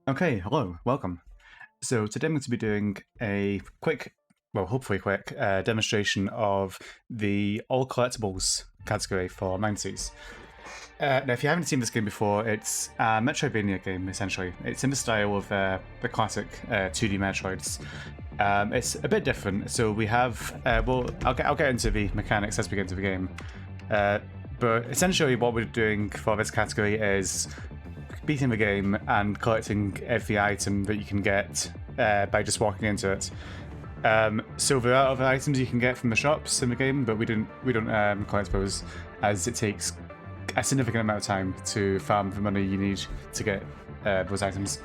Okay, hello, welcome. So today I'm going to be doing a quick, well, hopefully quick, demonstration of the All Collectibles category for MindSeize. Now, if you haven't seen this game before, it's a Metroidvania game, essentially. It's in the style of the classic 2D Metroids. It's a bit different, so we have, I'll get into the mechanics as we get into the game. But essentially what we're doing for this category is beating the game and collecting every item that you can get by just walking into it. So there are other items you can get from the shops in the game, but we don't collect those, as it takes a significant amount of time to farm the money you need to get those items.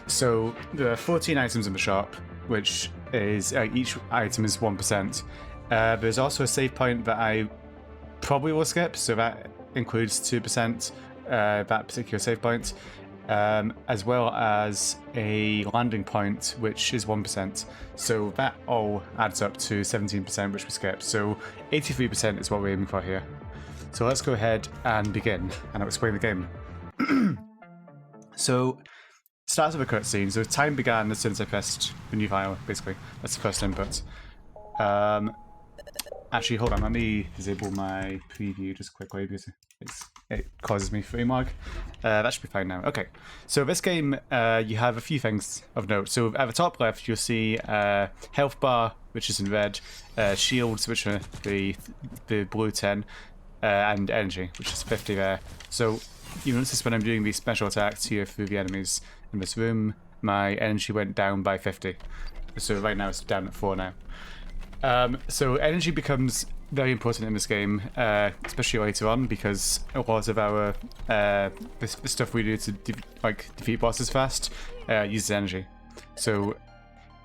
So there are 14 items in the shop, which is each item is 1%. There's also a save point that I probably will skip, so that includes 2%. That particular save point, as well as a landing point, which is 1%. So that all adds up to 17%, which we skip. So 83% is what we're aiming for here. So let's go ahead and begin, and I'll explain the game. So, starts with a cutscene. So time began as soon as I pressed the new file, basically. That's the first input. Actually, hold on, let me disable my preview just quickly because it causes me frame lag. That should be fine now. Okay, so this game, you have a few things of note. So at the top left, you'll see health bar, which is in red, shields, which are the blue 10, and energy, which is 50 there. So you notice when I'm doing these special attacks here through the enemies in this room, my energy went down by 50. So right now it's down at 4 now. So energy becomes very important in this game, especially later on, because a lot of our the stuff we do to defeat bosses fast uses energy. So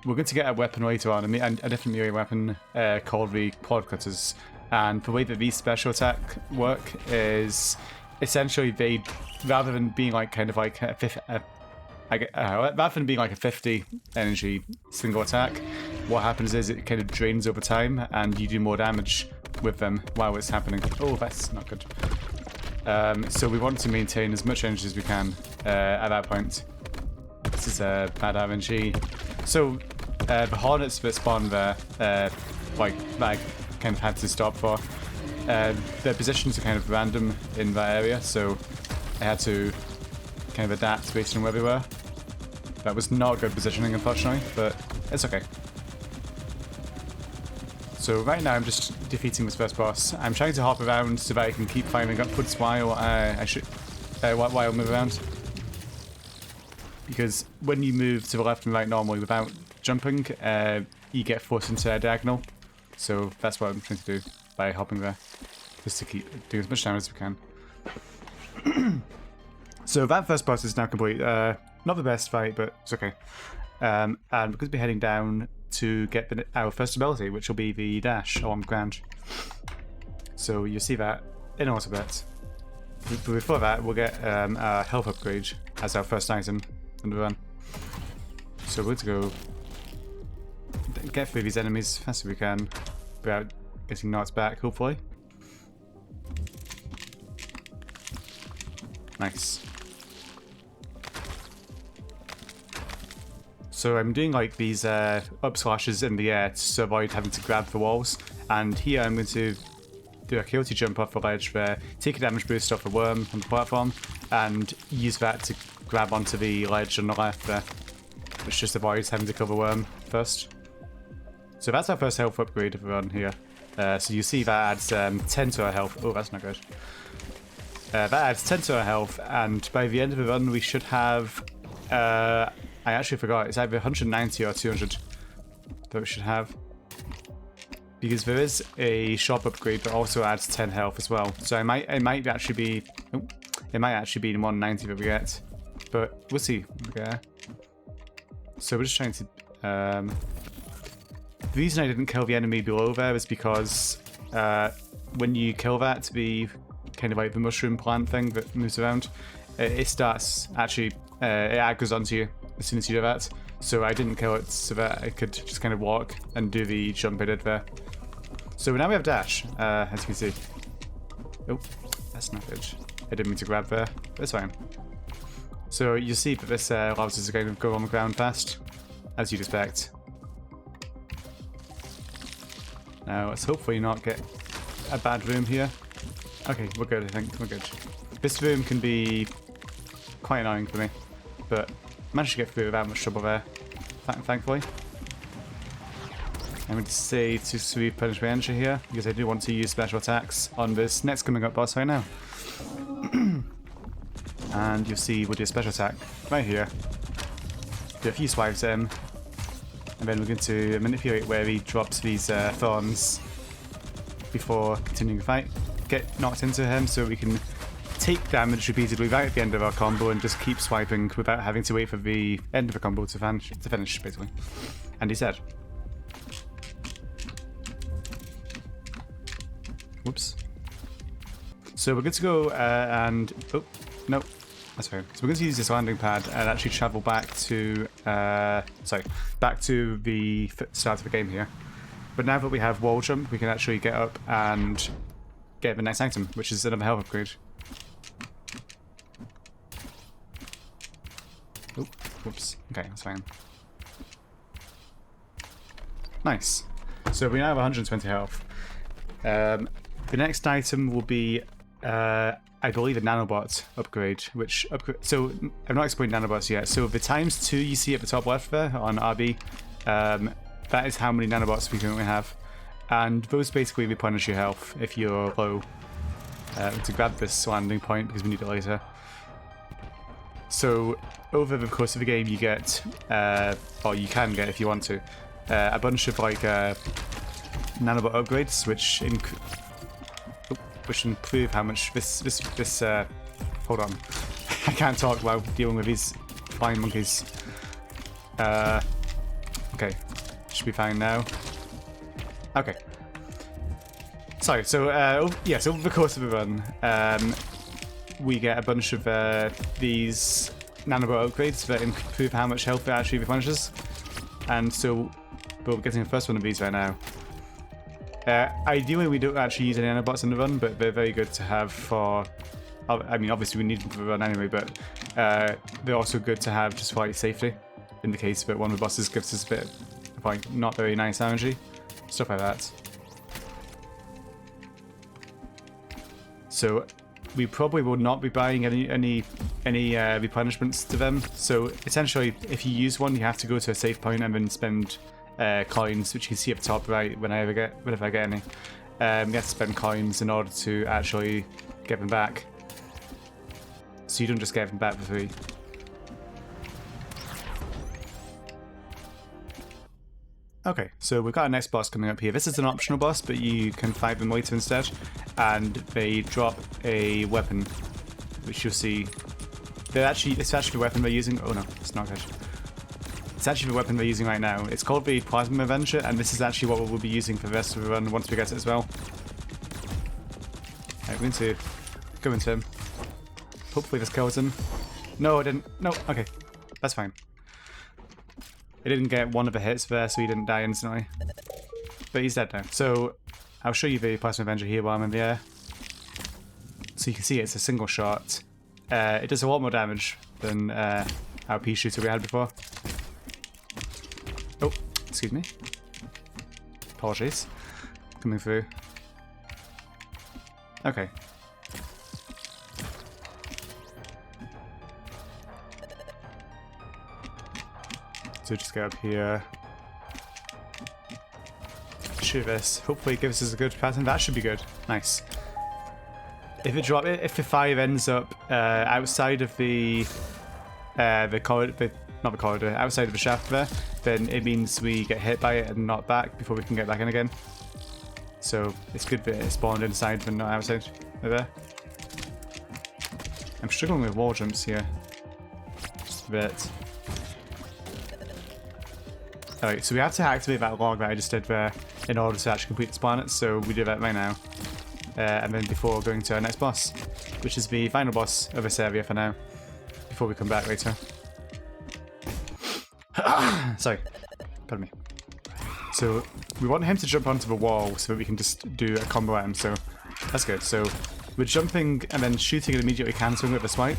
we're going to get a weapon later on, a different melee weapon called the Pod Cutters. And the way that these special attack work is essentially they, rather than being like kind of like a rather than being like a 50 energy single attack, what happens is it kind of drains over time and you do more damage with them while it's happening. Oh, that's not good. So we want to maintain as much energy as we can at that point. This is a bad RNG. So the hornets that spawn there, that I kind of had to stop for, their positions are kind of random in that area, so I had to kind of adapt based on where we were. That was not good positioning, unfortunately, but it's okay. So right now I'm just defeating this first boss. I'm trying to hop around so that I can keep climbing upwards while while I move around. Because when you move to the left and right normally without jumping, you get forced into a diagonal. So that's what I'm trying to do by hopping there, just to keep doing as much damage as we can. So that first boss is now complete. Not the best fight, but it's okay. And we're going to be heading down to get our first ability, which will be the dash on ground. So you'll see that in a little bit. But before that, we'll get a health upgrade as our first item in the run. So we're going to go get through these enemies as fast as we can without getting knocked back, hopefully. Nice. So I'm doing like these up slashes in the air to avoid having to grab the walls. And here I'm going to do a coyote jump off the ledge there, take a damage boost off the worm on the platform, and use that to grab onto the ledge on the left there, which just avoids having to kill the worm first. So that's our first health upgrade of the run here. So you see that adds 10 to our health. Oh, that's not good. That adds 10 to our health, and by the end of the run we should have... I actually forgot, it's either 190 or 200 that we should have. Because there is a shop upgrade that also adds 10 health as well. So it might actually be... Oh, it might actually be the 190 that we get. But we'll see. Okay. So we're just trying to... The reason I didn't kill the enemy below there is because when you kill that, the kind of like the mushroom plant thing that moves around, it starts actually... it aggroes onto you as soon as you do that. So I didn't kill it so that I could just kind of walk and do the jump I did there. So now we have dash, as you can see. Oh, that's not good. I didn't mean to grab there, but it's fine. So you see that this allows us to kind of go on the ground fast, as you'd expect. Now let's hopefully not get a bad room here. Okay, we're good, I think. We're good. This room can be quite annoying for me, but I managed to get through without much trouble there, thankfully. I'm going to say to sweep punish my Avenger here, because I do want to use special attacks on this next coming up boss right now. And you'll see we'll do a special attack right here. Do a few swipes at him, and then we're going to manipulate where he drops these thorns before continuing the fight. Get knocked into him so we can take damage repeatedly right at the end of our combo and just keep swiping without having to wait for the end of the combo to finish basically. And he's dead. Whoops. So we're good to go and... Oh, no. That's fine. So we're going to use this landing pad and actually travel back to... back to the start of the game here. But now that we have wall jump, we can actually get up and get the next item, which is another health upgrade. Oh, whoops. Okay, that's fine. Nice. So we now have 120 health. The next item will be, I believe, a Nanobot upgrade, which so I've not explained Nanobots yet. So the ×2 you see at the top left there on RB, that is how many Nanobots we currently have, and those basically replenish your health if you're low. To grab this landing point because we need it later. So over the course of the game, you get, or you can get if you want to, a bunch of like Nanobot upgrades, which improve how much this hold on. I can't talk while dealing with these flying monkeys. Okay, should be fine now. Okay. Sorry, so yeah, so over the course of the run, we get a bunch of these Nanobot upgrades that improve how much health it actually replenishes. And so we're getting the first one of these right now. Ideally, we don't actually use any Nanobots in the run, but they're very good to have for... I mean, obviously we need them for the run anyway, but they're also good to have just for like safety, in the case that one of the bosses gives us a bit of like not very nice energy, stuff like that. So we probably will not be buying any replenishments to them. So essentially, if you use one, you have to go to a safe point and then spend coins, which you can see up top right whenever I get any. You have to spend coins in order to actually get them back. So you don't just get them back for free. Okay, so we've got our next boss coming up here. This is an optional boss, but you can fight them later instead. And they drop a weapon, which you'll see. It's actually the weapon they're using. Oh no, it's not good. It's actually the weapon they're using right now. It's called the Plasma Avenger, and this is actually what we'll be using for the rest of the run once we get it as well. Right, we're going to go into him. Hopefully this kills him. No, it didn't. No, okay. That's fine. It didn't get one of the hits there, so he didn't die instantly. But he's dead now. So I'll show you the Plasma Avenger here while I'm in the air. So you can see it's a single shot. It does a lot more damage than our pea shooter we had before. Oh, excuse me. Apologies. Coming through. Okay. So just go up here. Shoot this. Hopefully it gives us a good pattern. That should be good. Nice. If the fire ends up outside of the corridor, not the corridor, outside of the shaft there, then it means we get hit by it and not back before we can get back in again. So it's good that it spawned inside but not outside of there. I'm struggling with wall jumps here. Just a bit. Alright, so we have to activate that log that I just did there in order to actually complete this planet, so we do that right now. And then before going to our next boss, which is the final boss of this area for now, before we come back later. Sorry, pardon me. So we want him to jump onto the wall so that we can just do a combo at him, so that's good. So we're jumping and then shooting and immediately cancelling with a swipe.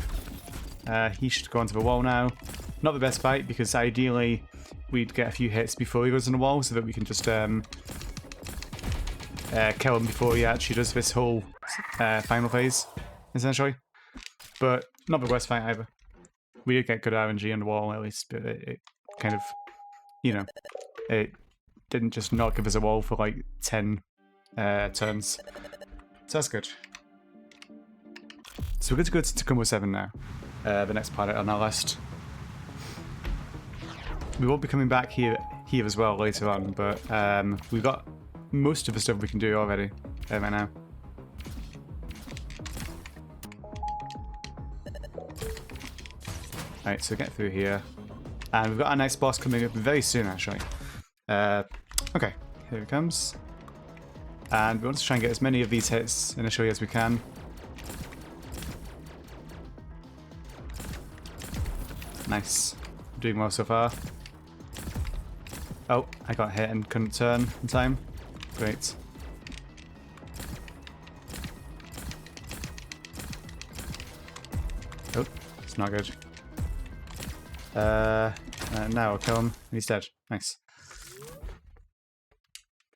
He should go onto the wall now. Not the best fight, because ideally we'd get a few hits before he goes on the wall, so that we can just kill him before he actually does this whole final phase, essentially. But not the worst fight either. We did get good RNG on the wall, at least, but it kind of, you know, it didn't just not give us a wall for like 10 turns. So that's good. So we're good to go to Combo 7 now, the next pilot on our list. We won't be coming back here as well later on, but we've got most of the stuff we can do already right now. Alright, so get through here. And we've got our next boss coming up very soon, actually. Okay, here it comes. And we want to try and get as many of these hits initially as we can. Nice. Doing well so far. Oh, I got hit and couldn't turn in time. Great. Oh, it's not good. Now I'll kill him. He's dead. Nice.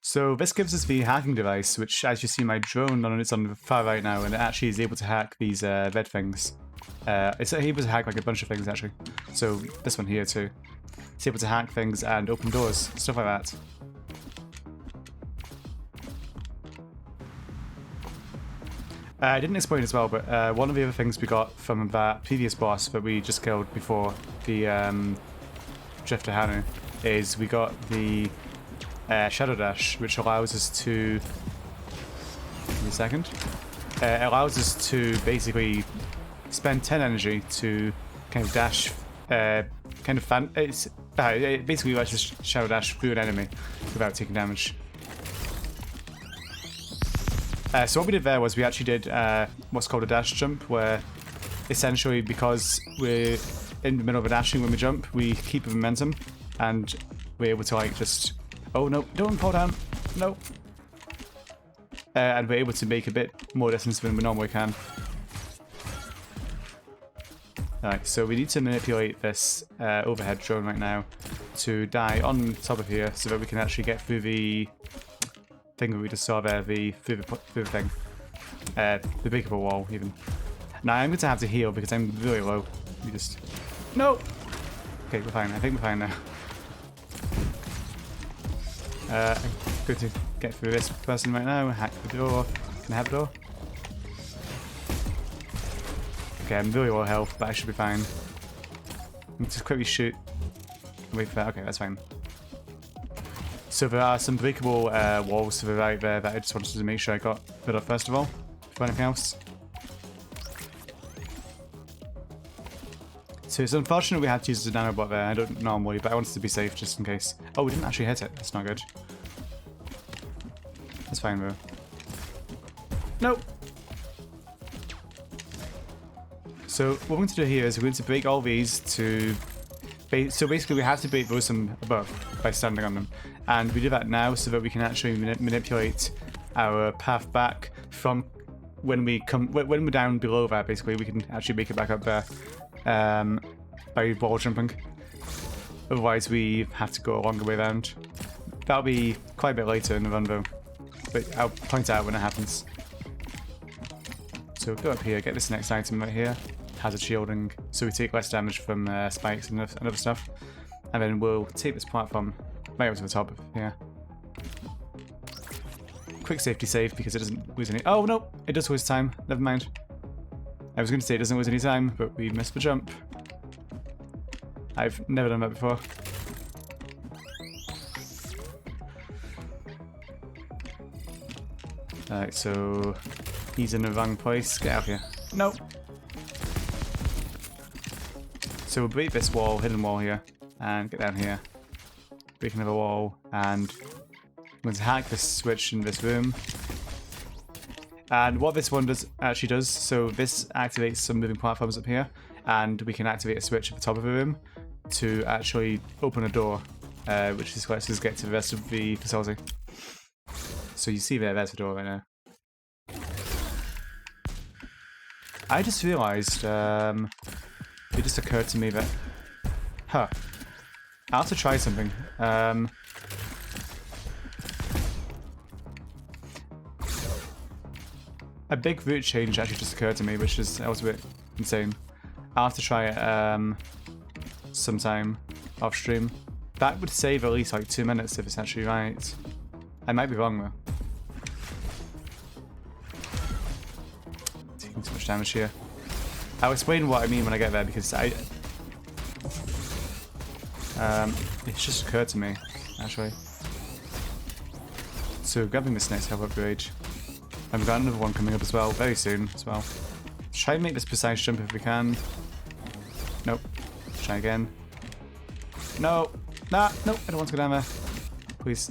So this gives us the hacking device, which, as you see, my drone it's on the far right now, and it actually is able to hack these red things. It's able to hack like a bunch of things actually. So this one here too. It's able to hack things and open doors, stuff like that. I didn't explain as well, but one of the other things we got from that previous boss that we just killed before, the Drifter Hanu, is we got the Shadow Dash, which allows us to... Give me a second. It allows us to basically spend 10 energy to kind of dash, it basically lets us Shadow Dash through an enemy without taking damage. So what we did there was we actually did what's called a dash jump, where essentially, because we're in the middle of a dashing when we jump, we keep the momentum and we're able to like just... Oh no, don't fall down, no. And we're able to make a bit more distance than we normally can. Alright, so we need to manipulate this overhead drone right now to die on top of here so that we can actually get through the thing that we just saw there, through the thing. The big of a wall, even. Now I'm going to have to heal because I'm really low. We just... No! Okay, we're fine. I think we're fine now. I'm going to get through this person right now, hack the door. Can I have the door? Okay, I'm really low health, but I should be fine. Let me just quickly shoot. Wait for that. Okay, that's fine. So there are some breakable walls to the right there that I just wanted to make sure I got rid of first of all, before anything else. So it's unfortunate we had to use the Nanobot there. I don't normally, but I wanted to be safe just in case. Oh, we didn't actually hit it. That's not good. That's fine though. Nope. So what we're going to do here is we're going to break all these to... So basically we have to break those from above by standing on them. And we do that now so that we can actually manipulate our path back from when we come... When we're down below that, basically, we can actually make it back up there by wall jumping. Otherwise we have to go a longer way around. That'll be quite a bit later in the run though. But I'll point out when it happens. So go up here, get this next item right here. Hazard shielding, so we take less damage from spikes and other stuff. And then we'll take this platform right up to the top of here. Quick safety save because it doesn't lose any... Oh no! It does lose time. Never mind. I was going to say it doesn't lose any time, but we missed the jump. I've never done that before. Alright, so he's in the wrong place. Get out of here. No! So we'll break this wall, hidden wall here, and get down here. Break another wall, and I'm going to hack this switch in this room. And what this one actually does, so this activates some moving platforms up here, and we can activate a switch at the top of the room to actually open a door, which just lets us get to the rest of the facility. So you see there's the door right now. I just realised, it just occurred to me that... Huh. I'll have to try something. A big route change actually just occurred to me, which is that was a bit insane. I'll have to try it sometime off stream. That would save at least like 2 minutes if it's actually right. I might be wrong though. Taking too much damage here. I'll explain what I mean when I get there because it's just occurred to me actually. So grabbing this next health upgrade. And we've got another one coming up as well, very soon as well. Try and make this precise jump if we can. Nope. Try again. No! Nah! Nope, I don't want to go down there. Please.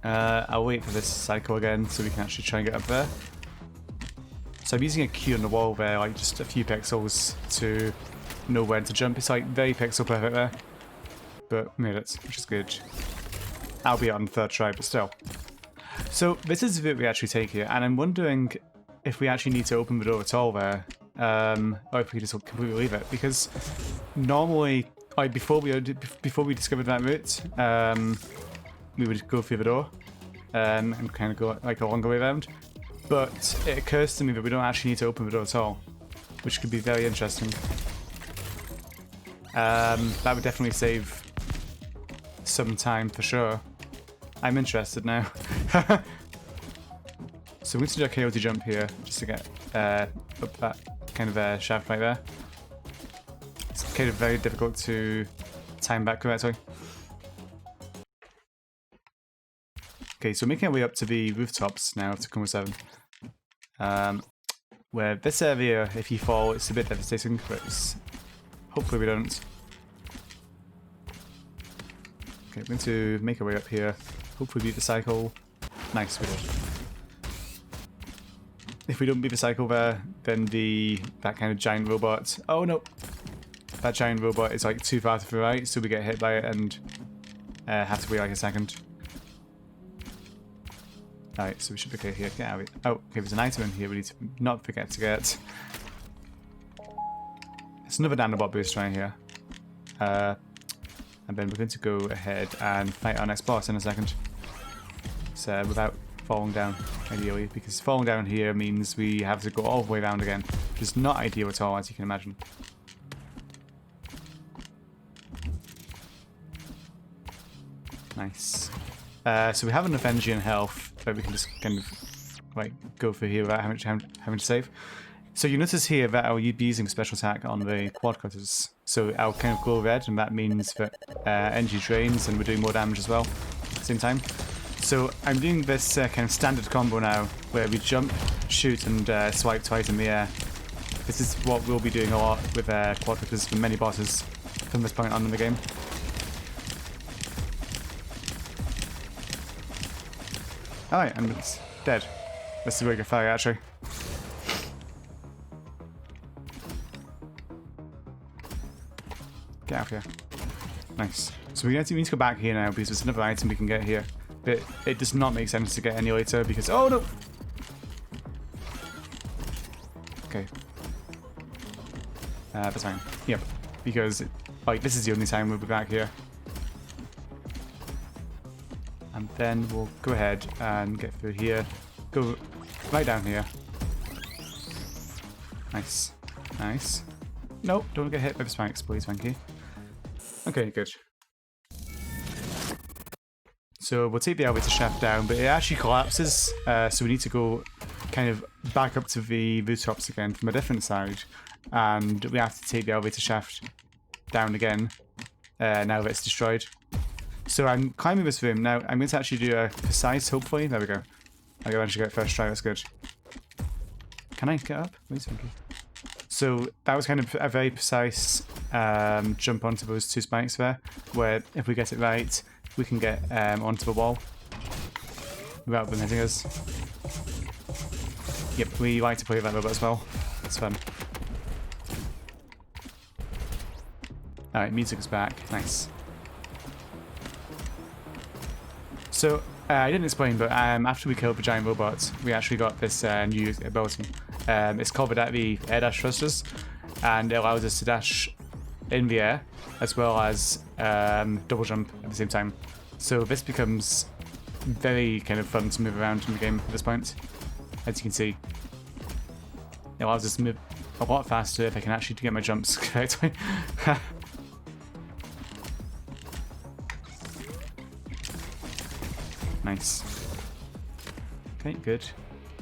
I'll wait for this cycle again so we can actually try and get up there. So I'm using a Q on the wall there, like just a few pixels to know when to jump. It's like very pixel perfect there. But we made it, which is good. I'll be on the third try, but still. So this is the route we actually take here, and I'm wondering if we actually need to open the door at all there, or if we just completely leave it. Because normally, like before we discovered that route, we would go through the door and kind of go like a longer way around. But it occurs to me that we don't actually need to open the door at all, which could be very interesting. That would definitely save some time for sure. I'm interested now. So we're going to do a coyote jump here just to get up that kind of shaft right there. It's kind of very difficult to time back correctly. Okay, so making our way up to the rooftops now of Tacoma 7. Where this area, if you fall, it's a bit devastating, but hopefully we don't. Okay, we're going to make our way up here. Hopefully beat the cycle. Nice, we did. If we don't beat the cycle there, then that kind of giant robot... Oh no! That giant robot is like too far to the right, so we get hit by it and have to wait like a second. Alright, so we should be okay here. Get out of it. Oh, okay, there's an item in here we need to not forget to get. It's another Nanobot boost right here. And then we're going to go ahead and fight our next boss in a second. So without falling down, ideally, because falling down here means we have to go all the way around again, which is not ideal at all, as you can imagine. Nice. So we have an Avenger in health that we can just kind of like go through here without having to save. So you notice here that I'll be using special attack on the quadcutters. So I'll kind of glow red, and that means that energy drains and we're doing more damage as well at the same time. So I'm doing this kind of standard combo now, where we jump, shoot, and swipe twice in the air. This is what we'll be doing a lot with quadcutters for many bosses from this point on in the game. Alright, and it's dead. This is a really good fight, actually. Get out of here. Nice. So we need to go back here now because there's another item we can get here. But it does not make sense to get any later because... Oh no! Okay. That's fine. Yep. Because, like, this is the only time we'll be back here. And then we'll go ahead and get through here. Go right down here. Nice. Nice. Nope, don't get hit by the spikes, please, thank you. Okay, good. So we'll take the elevator shaft down, but it actually collapses, so we need to go kind of back up to the rooftops again from a different side, and we have to take the elevator shaft down again, now that it's destroyed. So I'm climbing this room. Now I'm going to actually do a precise, hopefully. There we go. I eventually get first try, that's good. Can I get up? Please, thank you. So that was kind of a very precise jump onto those two spikes there, where if we get it right, we can get onto the wall without them hitting us. Yep, we like to play that robot as well. It's fun. Alright, music's back. Nice. So, I didn't explain, but after we killed the giant robots, we actually got this new ability. It's covered at the air dash thrusters, and it allows us to dash in the air as well as double jump at the same time. So this becomes very kind of fun to move around in the game at this point. As you can see, it allows us to move a lot faster if I can actually get my jumps correctly. Nice. Okay, good.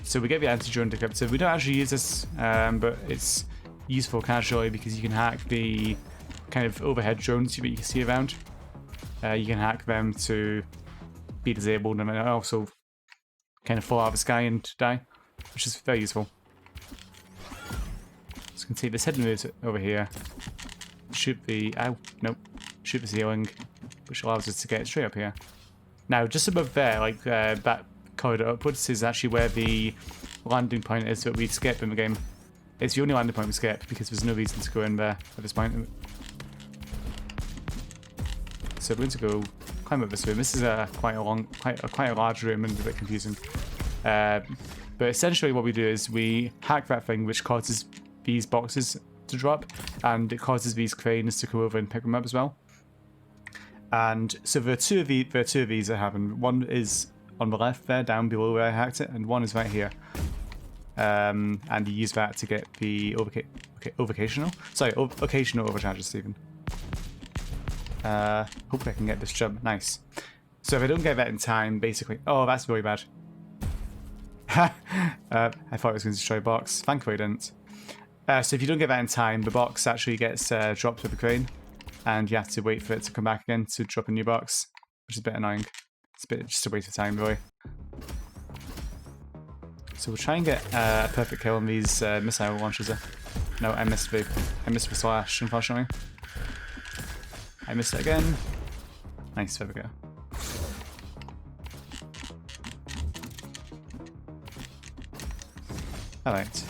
So we get the anti-drone decryptor. We don't actually use this, but it's useful casually because you can hack the kind of overhead drones that you can see around. You can hack them to be disabled and also kind of fall out of the sky and die, which is very useful. So you can see this hidden moves over here. Shoot the shoot the ceiling, which allows us to get straight up here. Now, just above there, like that corridor upwards, is actually where the landing point is that we skip in the game. It's the only landing point we skip because there's no reason to go in there at this point. So we're going to go climb up this room. This is quite a large room and a bit confusing. But essentially, what we do is we hack that thing, which causes these boxes to drop, and it causes these cranes to come over and pick them up as well. And so there are two of these that happen. One is on the left there, down below where I hacked it, and one is right here. And you use that to get the occasional overcharges, Stephen. Hopefully I can get this jump. Nice. So if I don't get that in time, basically... Oh, that's really bad. I thought it was going to destroy a box. Thankfully I didn't. So if you don't get that in time, the box actually gets dropped with a crane, and you have to wait for it to come back again to drop a new box, which is a bit annoying. It's a bit just a waste of time, really. So we'll try and get a perfect kill on these missile launchers. No, I missed the slash, unfortunately. I missed it again. Nice, there we go. Alright.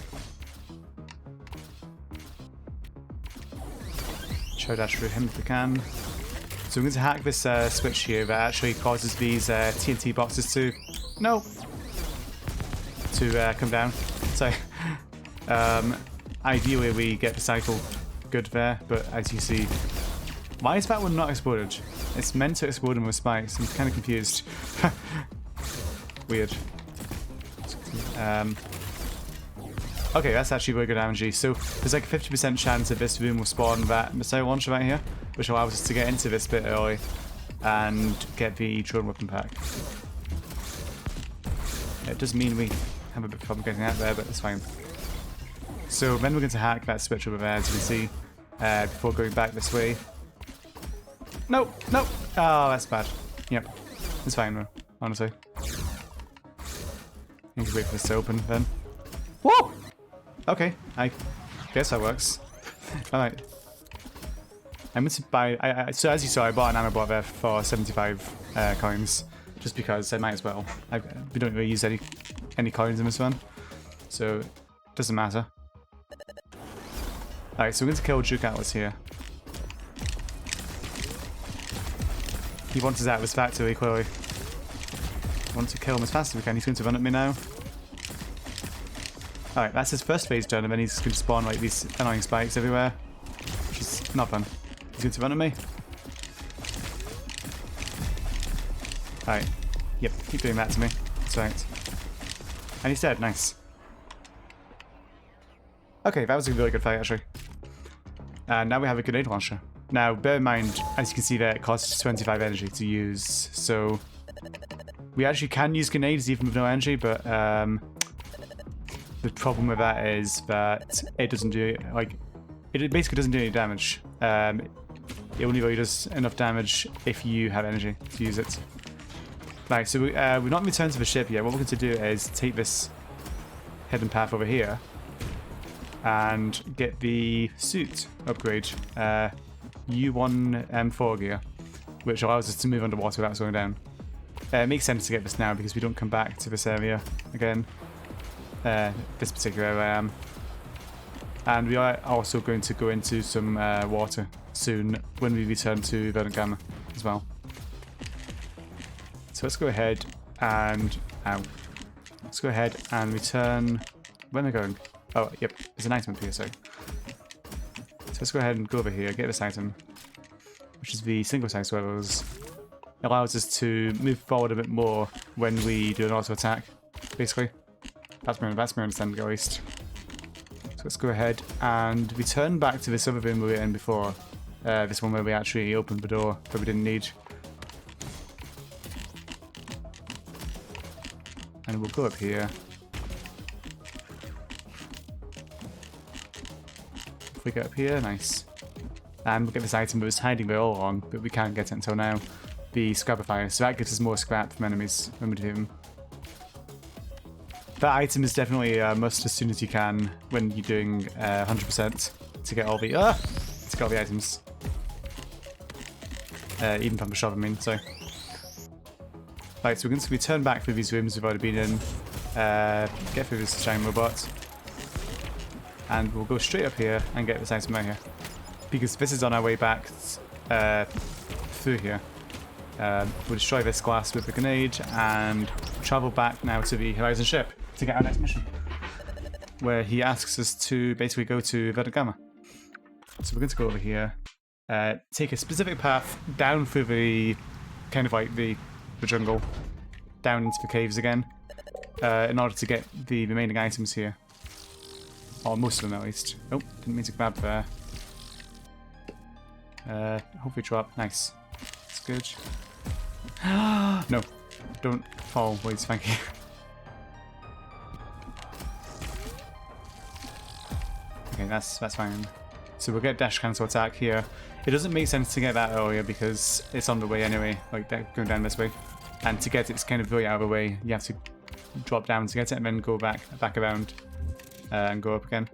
Try to dash through him if we can. So we're going to hack this switch here that actually causes these TNT boxes to... No! To come down. So, ideally we get the cycle good there, but as you see... Why is that one not exploded? It's meant to explode with spikes. I'm kind of confused. Weird. Okay, that's actually really good damage. So there's like a 50% chance that this room will spawn that missile launcher right here, which allows us to get into this bit early and get the drone weapon pack. It does mean we have a bit of problem getting out there, but it's fine. So then we're going to hack that switch over there, as you can see, before going back this way. No, no! Oh, that's bad. Yep, it's fine, honestly. Need to wait for this to open then. Whoa! Okay, I guess that works. Alright. I'm going to buy... so as you saw, I bought a Nanobot there for 75 coins, just because I might as well. We don't really use any coins in this one, so it doesn't matter. Alright, so we're going to kill Juke Atlas here. He wants us out of his factory, clearly. I want to kill him as fast as we can. He's going to run at me now. Alright, that's his first phase done, and then he's going to spawn like these annoying spikes everywhere, which is not fun. He's going to run at me. Alright. Yep, keep doing that to me. That's right. And he's dead, nice. Okay, that was a really good fight, actually. And now we have a grenade launcher. Now, bear in mind, as you can see there, it costs 25 energy to use, so... We actually can use grenades even with no energy, but the problem with that is that it doesn't do, like... It basically doesn't do any damage. It only really does enough damage if you have energy to use it. Right, so we're not returned to the ship yet. What we're going to do is take this hidden path over here and get the suit upgrade. U1M4 gear, which allows us to move underwater without slowing down. It makes sense to get this now because we don't come back to this area again. This particular area I am. And we are also going to go into some water soon when we return to Verdant Gamma as well. So let's go ahead and... Ow. Let's go ahead and return... Where am I going? Oh, yep, there's an item up here, sorry. So let's go ahead and go over here, get this item, which is the single side swivels. It allows us to move forward a bit more when we do an auto attack, basically. That's my understanding at least. So let's go ahead and return back to this other room we were in before. This one where we actually opened the door that we didn't need. And we'll go up here. If we get up here, nice. And we'll get this item that was hiding there all along, but we can't get it until now. The Scrapifier, so that gives us more scrap from enemies when we do them. That item is definitely a must as soon as you can when you're doing 100% to get all the items. Even from the shop, I mean, so. Right, so we're going to return back through these rooms we've already been in, get through this giant robot, and we'll go straight up here and get this item right here. Because this is on our way back through here. We'll destroy this glass with the grenade and travel back now to the Horizon ship to get our next mission, where he asks us to basically go to Vodka. So we're going to go over here, take a specific path down through the kind of like the jungle, down into the caves again, in order to get the remaining items here, or most of them at least. Oh, didn't mean to grab there. Hopefully drop. Nice. That's good. No, don't fall, please. Thank you. Okay, that's fine. So we'll get dash cancel attack here. It doesn't make sense to get that earlier because it's on the way anyway, like going down this way. And to get it, it's kind of really out of the way. You have to drop down to get it and then go back around and go up again.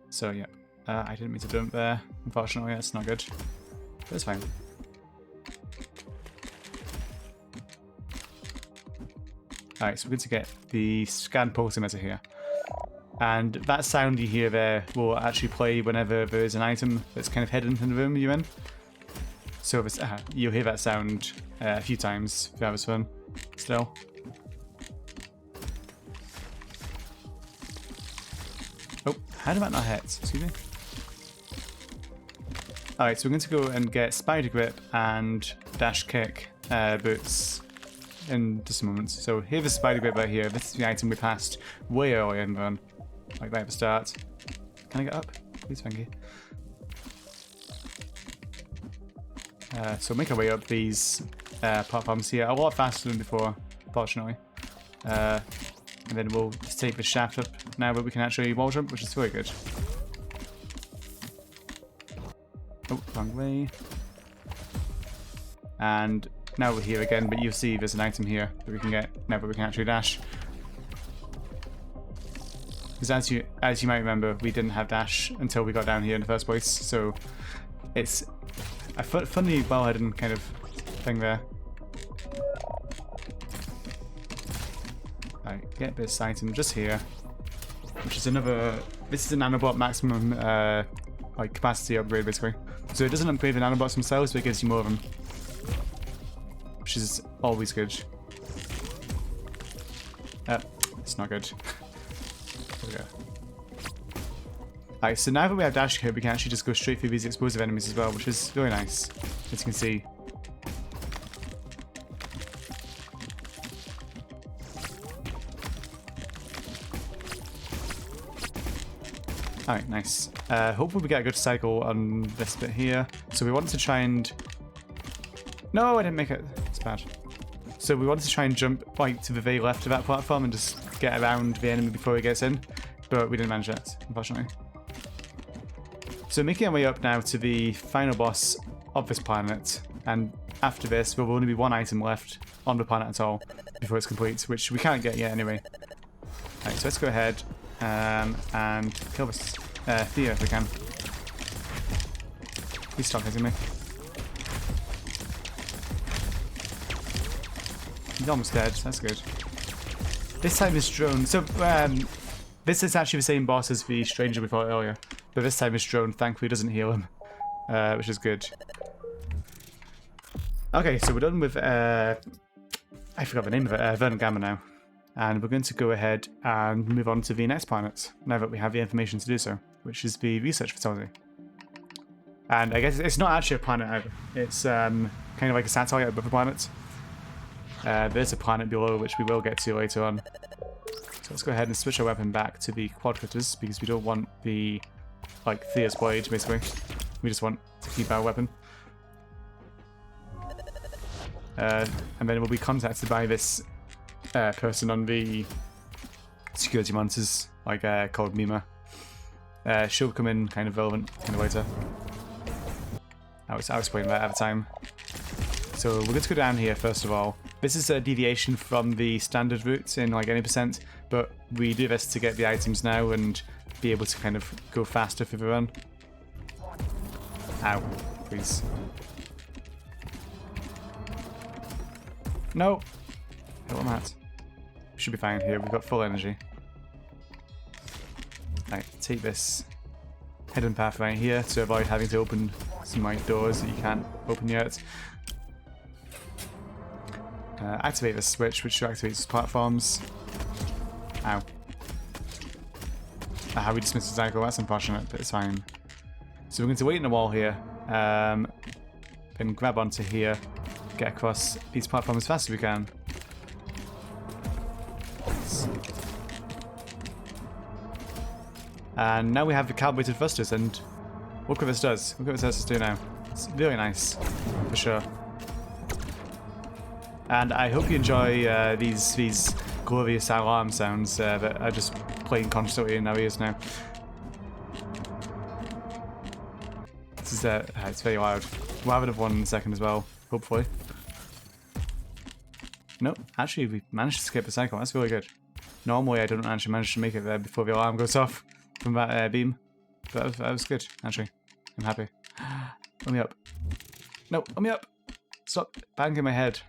So yeah, I didn't mean to dump there. Unfortunately, that's not good. But it's fine. Alright, so we're going to get the scan pulse emitter here. And that sound you hear there will actually play whenever there is an item that's kind of hidden in the room you're in. So if it's, you'll hear that sound a few times if that was fun still. Oh, how did that not hit? Excuse me. Alright, so we're going to go and get Spider Grip and Dash Kick boots in just a moment. So here's the Spider Grip right here. This is the item we passed way earlier in the run. Like right at the start. Can I get up? Please, thank you. So make our way up these platforms here a lot faster than before, fortunately. And then we'll just take the shaft up now that we can actually wall jump, which is very good. Oh, wrong way. And now we're here again, but you'll see there's an item here that we can get now that we can actually dash. Because as you might remember, we didn't have dash until we got down here in the first place, so it's a funny, well-hidden kind of thing there. Right, get this item just here, which is another. This is a Nanobot maximum like capacity upgrade basically. So it doesn't upgrade the Nanobots themselves, but it gives you more of them, which is always good. It's not good. There we go. Alright, so now that we have dash here, we can actually just go straight through these explosive enemies as well, which is really nice, as you can see. Alright, nice. Hopefully we get a good cycle on this bit here. So we wanted to try and... No, I didn't make it. It's bad. So we wanted to try and jump like to the very left of that platform and just get around the enemy before he gets in, but we didn't manage that, unfortunately. So making our way up now to the final boss of this planet, and after this there will only be one item left on the planet at all before it's complete, which we can't get yet anyway. Alright, so let's go ahead and kill this Theo if we can. Please stop hitting me. He's almost dead, that's good. This time it's drone. So this is actually the same boss as the stranger we fought earlier, but this time it's drone thankfully doesn't heal him, which is good. Okay, so we're done with I forgot the name of it, Vernon Gamma now. And we're going to go ahead and move on to the next planet, now that we have the information to do so, which is the research facility. And I guess it's not actually a planet either. It's kind of like a satellite above a planet. There's a planet below, which we will get to later on. So let's go ahead and switch our weapon back to the quadcutters, because we don't want the, like, Thea's blade, basically. We just want to keep our weapon. And then we'll be contacted by this person on the security monitors, like called Mima. She'll come in kind of relevant kind of later. I'll explain that at the time. So we're going to go down here first of all. This is a deviation from the standard route in like any percent, but we do this to get the items now and be able to kind of go faster through the run. Ow, please. No! I don't want that. We should be fine here, we've got full energy. Right, take this hidden path right here to avoid having to open some like doors that you can't open yet. Activate the switch, which activates platforms. Ow. How we dismissed the cycle, that's unfortunate, but it's fine. So we're going to wait in the wall here, then grab onto here, get across these platforms as fast as we can. And now we have the calibrated thrusters, and look what this does. Look what this does to do now. It's really nice, for sure. And I hope you enjoy these glorious alarm sounds that are just playing constantly in our ears now. This is it's very loud. We'll have another one in a second as well, hopefully. Nope, actually we managed to skip the cycle. That's really good. Normally I don't actually manage to make it there before the alarm goes off from that beam, but that was good. Actually, I'm happy. Let me up. No, let me up. Stop banging my head.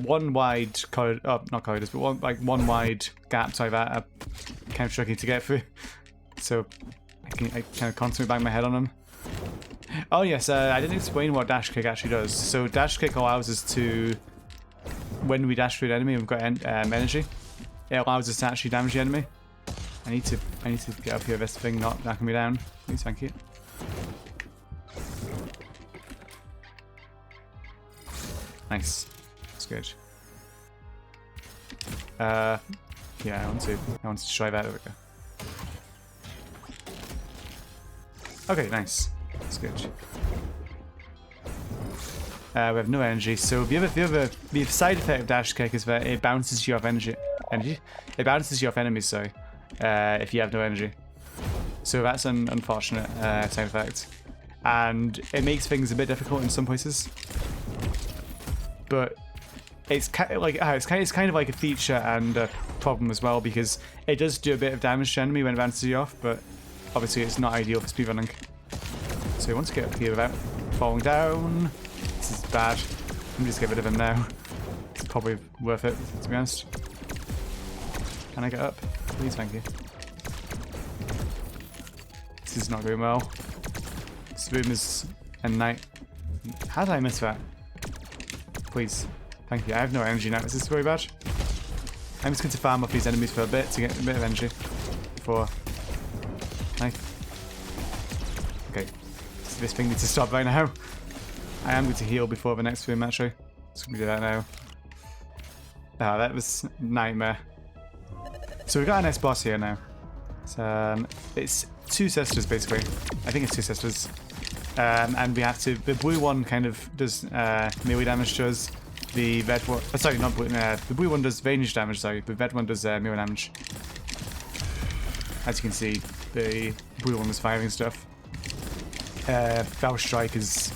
One wide corridor, oh, not corridors, but one wide gaps like that are kind of tricky to get through. So I kind of constantly bang my head on them. Oh yes, I didn't explain what dash kick actually does. So dash kick allows us to, when we dash through an enemy and we've got energy, it allows us to actually damage the enemy. I need to get up here. This thing not knocking me down. Please, thank you. Nice. That's good. Yeah, I want to try that. There we go. Okay, nice. That's good. We have no energy, so the side effect of dash kick is that it bounces you off energy. It bounces you off enemies, sorry, if you have no energy. So that's an unfortunate side effect, and it makes things a bit difficult in some places. But it's kind of like a feature and a problem as well, because it does do a bit of damage to enemy when it bounces you off, but obviously it's not ideal for speedrunning. So we want to get up here without falling down. This is bad. Let me just get rid of him now. It's probably worth it, to be honest. Can I get up? Please, thank you. This is not going well. This room is a night. How did I miss that? Please. Thank you. I have no energy now. This is very bad. I'm just going to farm up these enemies for a bit to get a bit of energy. Before. Okay. So this thing needs to stop right now. I am going to heal before the next room, actually. Just going to do that now. Ah, that was a nightmare. So we've got a nice boss here now. It's two sisters, basically. I think it's two sisters. And we have to... The blue one kind of does melee damage to us. The red one... Oh, sorry, not blue. The blue one does range damage, sorry. The red one does melee damage. As you can see, the blue one was firing stuff. Foul Strike is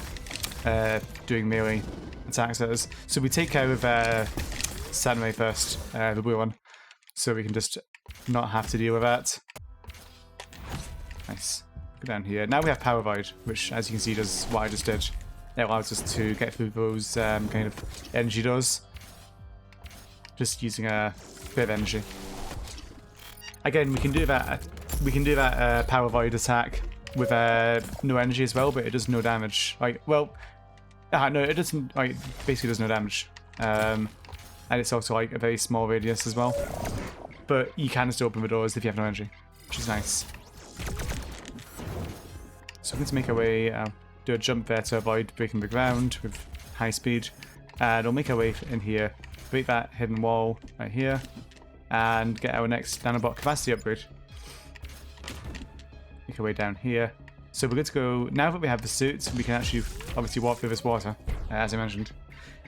doing melee attacks at us. So we take care of Sanwei first, the blue one. So we can just not have to deal with that. Nice. Go down here. Now we have Power Void, which, as you can see, does what I just did. It allows us to get through those kind of energy doors. Just using a bit of energy. Again, we can do that. We can do that Power Void attack with no energy as well, but it does no damage. Like, well, no, it doesn't. Like, basically does no damage. and it's also like a very small radius as well. But you can still open the doors if you have no energy, which is nice. So we're going to make our way, do a jump there to avoid breaking the ground with high speed, and we'll make our way in here, break that hidden wall right here, and get our next Nanobot capacity upgrade. Make our way down here. So we're going to go, now that we have the suit, we can actually obviously walk through this water, as I mentioned.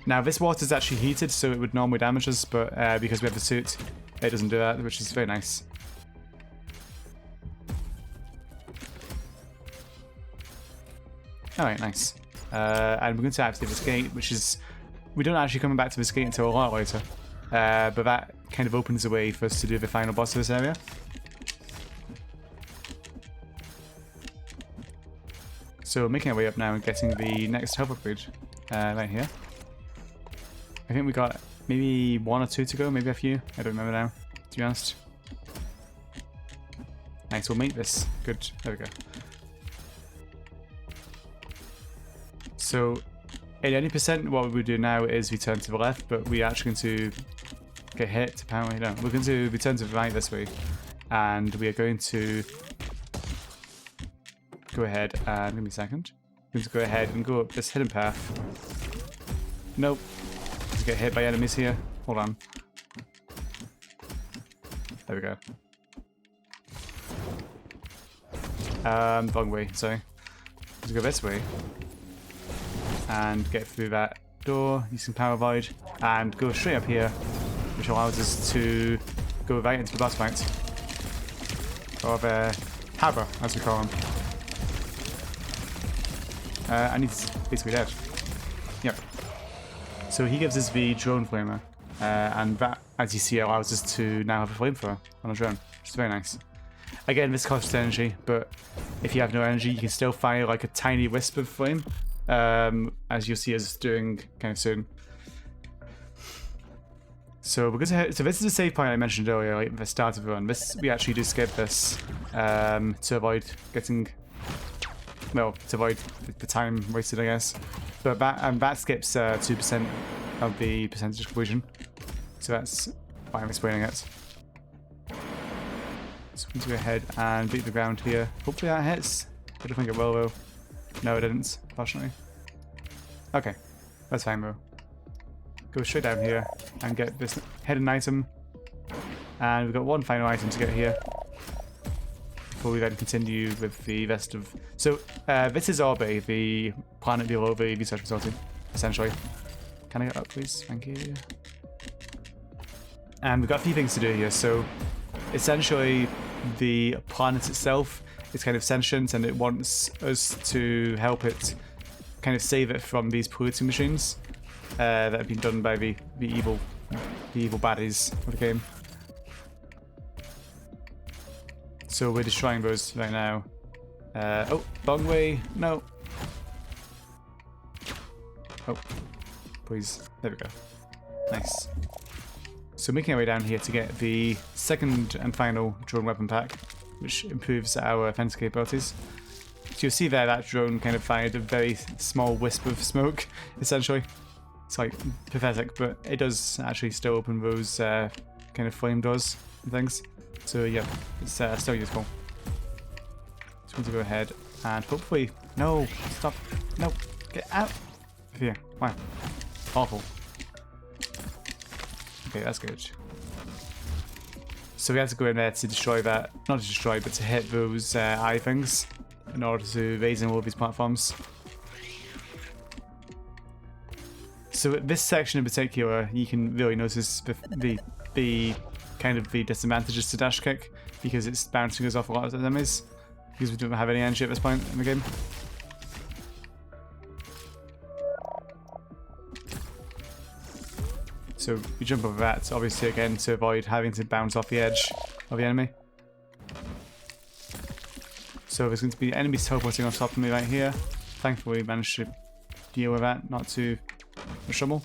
Now this water is actually heated, so it would normally damage us, but because we have the suit, it doesn't do that, which is very nice. Alright, nice. And we're going to activate this gate, which is, we don't actually come back to this gate until a lot later, but that kind of opens the way for us to do the final boss of this area. So making our way up now and getting the next health upgrade right here. I think we got maybe 1 or 2 to go, maybe a few. I don't remember now, to be honest. Nice, we'll make this. Good, there we go. So, at any percent, what we do now is we turn to the left, but we're actually going to get hit, apparently. No, we're going to turn to the right this way, and we are going to go ahead and, give me a second. We're going to go ahead and go up this hidden path. Nope. Let's get hit by enemies here. Hold on. There we go. Wrong way, sorry. Let's go this way. And get through that door using Power Void. And go straight up here, which allows us to go right into the boss fight. Or the Harbour, as we call him. And he's basically dead. Yep. So he gives us the drone flamer, and that, as you see, allows us to now have a flamethrower on a drone, which is very nice. Again, this costs energy, but if you have no energy, you can still fire like a tiny wisp of flame, as you'll see us doing kind of soon. So we're going to so this is a save point I mentioned earlier, like at the start of the run. This we actually do skip this to avoid getting. Well, to avoid the time wasted, I guess. But that skips 2% of the percentage completion. So that's why I'm explaining it. So we're going to go ahead and beat the ground here. Hopefully that hits. I don't think it will though. No, it didn't, fortunately. Okay, that's fine though. Go straight down here and get this hidden item. And we've got one final item to get here. Before we then continue with the rest of... So, this is Orbe, the planet below the research facility, essentially. Can I get up, please? Thank you. And we've got a few things to do here. So, essentially, the planet itself is kind of sentient, and it wants us to help it kind of save it from these polluting machines that have been done by the evil baddies of the game. So we're destroying those right now. Oh, wrong way. No. Oh, please. There we go. Nice. So making our way down here to get the second and final drone weapon pack, which improves our offensive capabilities. So you'll see there that drone kind of fired a very small wisp of smoke, essentially. It's like pathetic, but it does actually still open those kind of flame doors and things. So yeah, it's still useful. Just want to go ahead and hopefully... No! Stop! No! Get out! Here. Wow. Awful. Okay, that's good. So we have to go in there to destroy that... Not to destroy, but to hit those eye things in order to raise in all of these platforms. So this section in particular, you can really notice the kind of the disadvantages to dash kick, because it's bouncing us off a lot of enemies, because we don't have any energy at this point in the game. So we jump over that, obviously again to avoid having to bounce off the edge of the enemy. So there's going to be enemies teleporting on top of me right here. Thankfully we managed to deal with that, not too much trouble.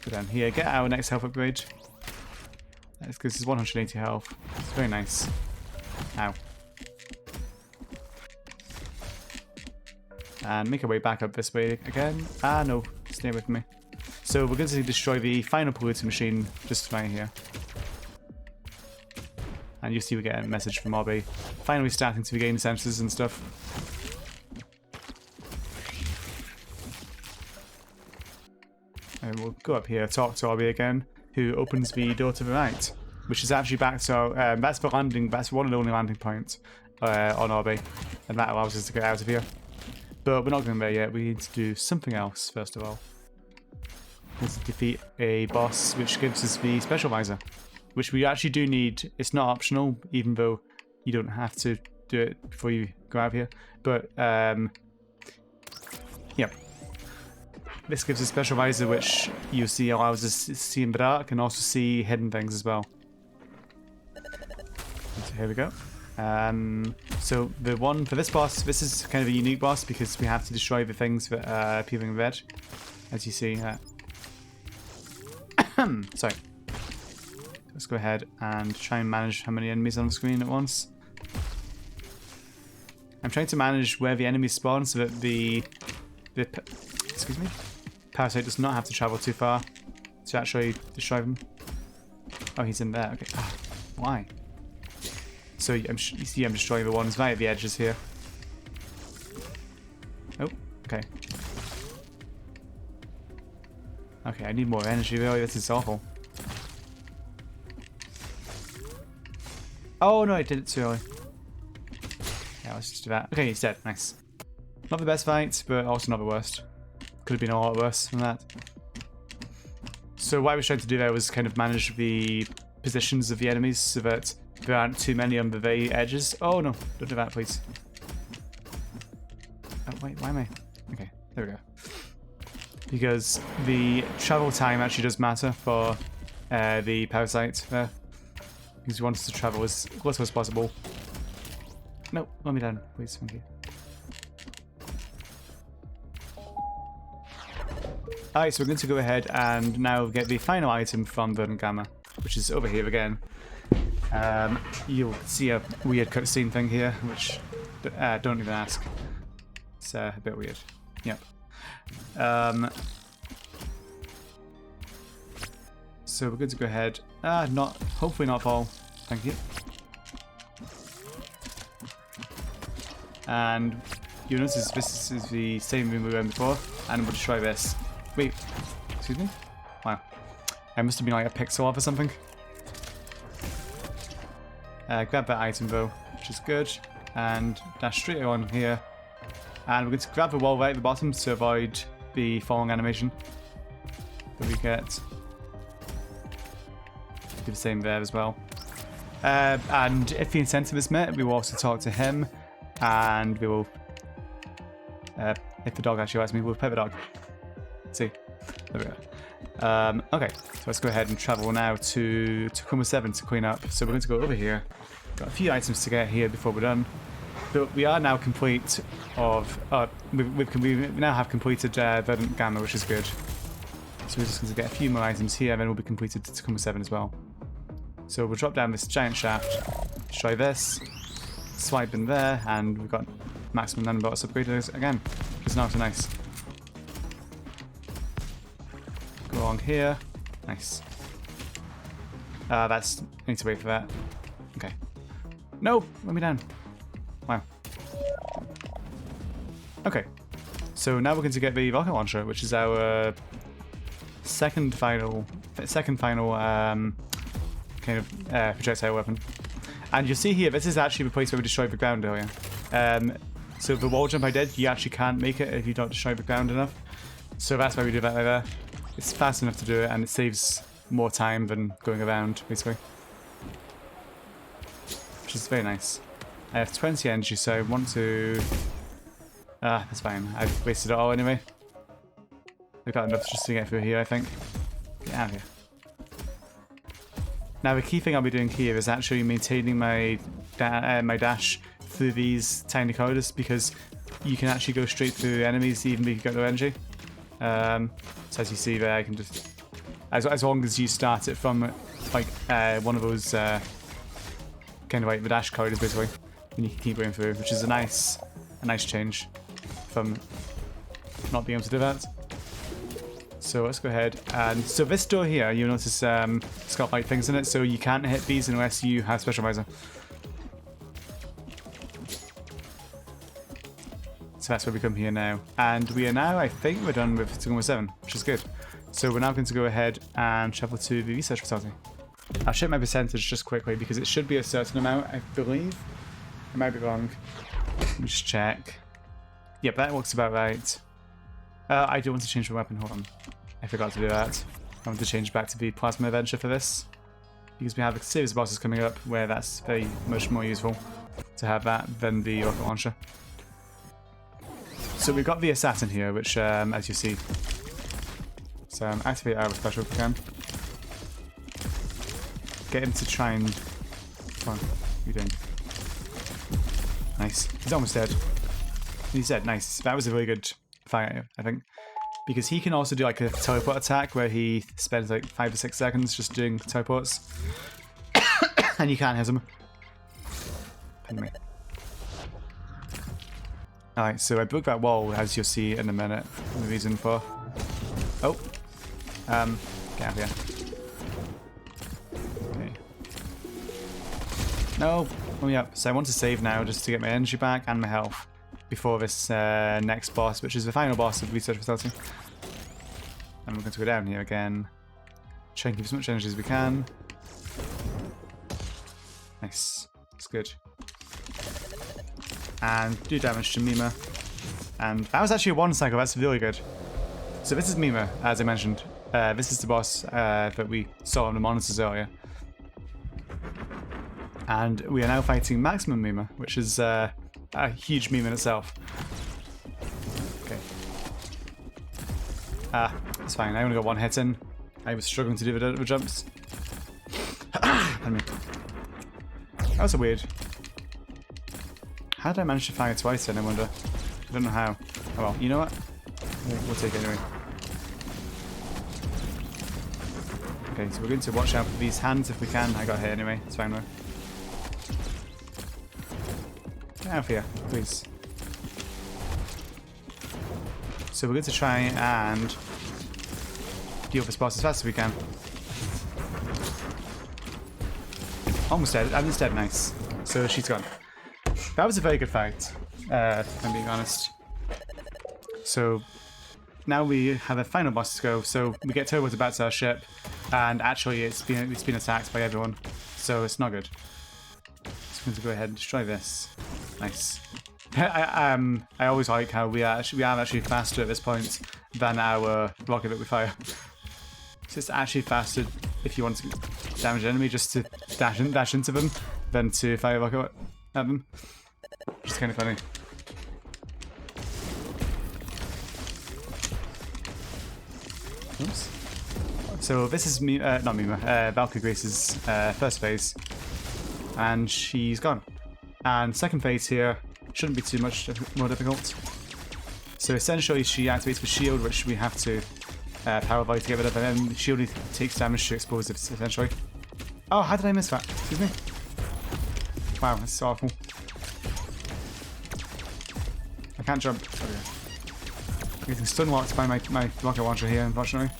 Go down here, get our next health upgrade. This is 180 health. It's very nice. Ow. And make our way back up this way again. Ah, no. Stay with me. So we're going to destroy the final polluting machine just right here. And you see we get a message from Obby. Finally starting to regain senses and stuff. And we'll go up here, talk to Obby again, who opens the door to the right, which is actually back to our, that's the landing, that's one and only landing point on Obby, and that allows us to get out of here. But we're not going there yet, we need to do something else first of all. We need to defeat a boss which gives us the special visor, which we actually do need. It's not optional, even though you don't have to do it before you go out of here. But, yeah. This gives a special visor which you'll see allows us to see in the dark and also see hidden things as well. So here we go. So the one for this boss, this is kind of a unique boss because we have to destroy the things that are appearing in red, as you see. Sorry. Let's go ahead and try and manage how many enemies on the screen at once. I'm trying to manage where the enemies spawn so that the excuse me, parasite does not have to travel too far to actually destroy them. Oh, he's in there. Okay. Ah, why? So you see I'm destroying the ones right at the edges here. Oh, okay. Okay, I need more energy really. This is awful. Oh no, I did it too early. Yeah, let's just do that. Okay, he's dead. Nice. Not the best fight, but also not the worst. Could have been a lot worse than that. So what I was trying to do there was kind of manage the positions of the enemies so that there aren't too many on the very edges. Oh no, don't do that please. Oh wait, why am I? Okay, there we go. Because the travel time actually does matter for the parasite there. Because we want us to travel as close as possible. No, let me down, please, thank you. Alright, so we're going to go ahead and now get the final item from Verdant Gamma, which is over here again. You'll see a weird cutscene thing here, which don't even ask. It's a bit weird. Yep. So we're going to go ahead. Hopefully not fall. Thank you. And you'll notice this is the same room we were in before, and we'll try this. Wait, excuse me? Wow. I must have been like a pixel off or something. Grab that item though, which is good, and dash straight on here. And we're going to grab the wall right at the bottom to avoid the falling animation that we get. Do the same there as well. And if the incentive is met, we will also talk to him, and we will, if the dog actually lets me, we'll pet the dog. See, there we go. Okay, so let's go ahead and travel now to Tacoma 7 to clean up. So we're going to go over here. Got a few items to get here before we're done. But we are now complete of, we now have completed Verdant Gamma, which is good. So we're just going to get a few more items here, and then we'll be completed to Tacoma 7 as well. So we'll drop down this giant shaft, try this, swipe in there, and we've got maximum Nanobots Upgrade again, which is not nice. Go along here, nice. I need to wait for that. Okay. No, let me down. Wow. Okay. So now we're going to get the Vodka Launcher, which is our second final kind of projectile weapon. And you'll see here, this is actually the place where we destroyed the ground earlier. So the wall jump I did, you actually can't make it if you don't destroy the ground enough. So that's why we do that right there. It's fast enough to do it, and it saves more time than going around, basically. Which is very nice. I have 20 energy, so I want to... that's fine. I've wasted it all anyway. We've got enough just to get through here, I think. Get out of here. Now the key thing I'll be doing here is actually maintaining my dash through these tiny corridors, because you can actually go straight through enemies even if you've got no energy. So as you see there, I can just... As long as you start it from like one of those kind of like the dash corridors basically, and you can keep going through, which is a nice change from not being able to do that. So let's go ahead and so this door here, you'll notice it's got like things in it, so you can't hit these unless you have Special Visor. So that's where we come here now. And we are now, I think we're done with Tacoma 7, which is good. So we're now going to go ahead and travel to the research facility. I'll check my percentage just quickly because it should be a certain amount, I believe. I might be wrong. Let me just check. Yep, that looks about right. I do want to change my weapon, hold on. I forgot to do that. I want to change back to the Plasma Avenger for this. Because we have a series of bosses coming up where that's very much more useful to have that than the Vodka Launcher. So we've got the assassin here, which, as you see, so activate our special if we can. Get him to try and... Come on, what are you doing? Nice. He's almost dead. He's dead, nice. That was a really good fight, I think. Because he can also do like a teleport attack where he spends like 5 to 6 seconds just doing teleports. And you can't hit him. Pardon me. Alright, so I broke that wall, as you'll see in a minute. The reason for... Oh! Get out of here. Okay. No! Oh yeah, so I want to save now just to get my energy back and my health before this next boss, which is the final boss of the research facility. And we're going to go down here again. Try and keep as much energy as we can. Nice. That's good. And do damage to Mima. And that was actually a 1 cycle, that's really good. So this is Mima, as I mentioned. This is the boss that we saw on the monitors earlier. And we are now fighting Maximum Mima, which is a huge meme in itself. Okay. It's fine, I only got 1 hit in. I was struggling to do the jumps. Pardon me. That was a weird. How did I manage to fire twice then, I wonder? I don't know how. Oh well, you know what? We'll take it anyway. Okay, so we're going to watch out for these hands if we can. I got hit anyway, it's fine though. Get out of here, please. So we're going to try and deal with this boss as fast as we can. Almost dead. I'm just dead, nice. So she's gone. That was a very good fight, if I'm being honest. So now we have a final boss to go. So we get teleported back to our ship, and actually it's been attacked by everyone, so it's not good. So I'm going to go ahead and destroy this. Nice. I always like how we are actually faster at this point than our rocket that we fire. So it's actually faster if you want to damage an enemy just to dash into them than to fire a rocket at them. Which is kind of funny. Oops. So this is not Mima, Valkyrie Grace's first phase, and she's gone. And second phase here shouldn't be too much more difficult. So essentially she activates the shield, which we have to power volley to get rid of, and then the shield takes damage to explosives, essentially. Oh, how did I miss that? Excuse me? Wow, that's so awful. I can't jump. Oh, yeah. I'm getting stun locked by my rocket launcher here, unfortunately.